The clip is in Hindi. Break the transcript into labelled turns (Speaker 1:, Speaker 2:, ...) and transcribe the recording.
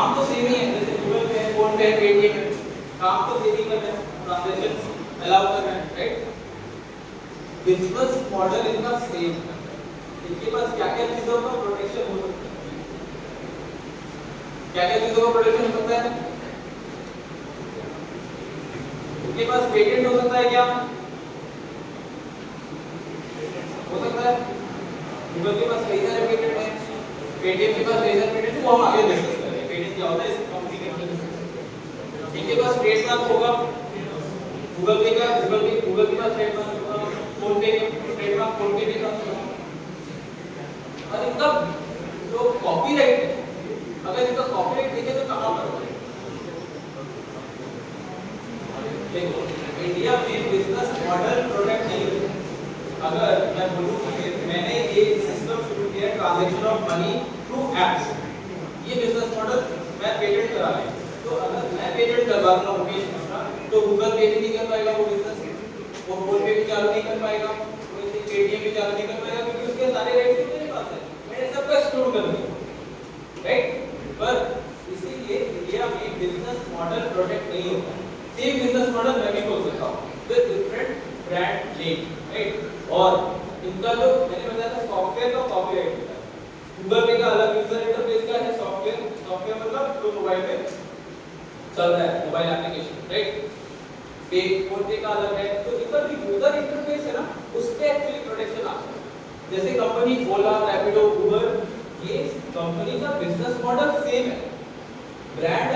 Speaker 1: काम तो सेम ही है, जैसे गूगल पे है, फोन पे है, पेटीएम है, काम तो सेम ही कर रहे हैं, ट्रांजैक्शन अलाउ कर रहे हैं, राइट। बिजनेस मॉडल इनका सेम है, इनके पास क्या क्या चीजों का प्रोटेक्शन हो सकता है, क्या क्या चीजों का प्रोटेक्शन हो सकता है। इनके पास पेटेंट हो सकता है क्या, हो सकता है। गूगल के पास कई सारे पेटेंट हैं, पेटीएम के पास कई सारे पेटेंट हैं, वो हम आगे डिस्कस करेंगे पेटेंट क्या होता है इस कंपनी के बारे। इनके पास ट्रेडमार्क होगा, गूगल पे के पास ट्रेडमार्क होगा, फोन पे के ट्रेडमार्क फोन पे के पास होगा। और इनका जो कॉपीराइट है, अगर इनका कॉपीराइट देखें तो कहां पर होगा, देखो इंडिया में बिजनेस मॉडल प्रोडक्ट नहीं है। अगर मैं बोलूं कि मैंने ये सिस्टम शुरू किया transaction of money through apps, ये बिजनेस मॉडल मैं पेटेंट करा रहा हूं, तो अगर मैं पेटेंट करवा रहा हूं मुकेश मिश्रा, तो गूगल पे भी नहीं कर पाएगा वो बिजनेस, वो फोन पे भी चालू नहीं कर पाएगा, वो पेटीएम भी चालू नहीं कर पाएगा, क्योंकि उसके सारे राइट्स मेरे पास है, मैंने सबका एक्सक्लूड कर दिया, राइट। पर इसीलिए इंडिया में बिजनेस मॉडल प्रोटेक्ट नहीं होता। सेम बिजनेस मॉडल मैं भी बोल सकता हूं with different brand name, right. और इनका जो मैंने बताया था सॉफ्टवेयर का कॉपीराइट होता है, गूगल पे का अलग यूजर इंटरफेस का है, सॉफ्टवेयर मतलब जो मोबाइल पे चल रहा है, मोबाइल एप्लीकेशन, राइट। पे फोन पे का अलग है, तो इनका जो यूजर इंटरफेस है ना, उस पे एक्चुअली प्रोटेक्शन आता है। जैसे कंपनी ओला, रैपिडो, उबर, ये कंपनी का बिजनेस मॉडल सेम है, ब्रांड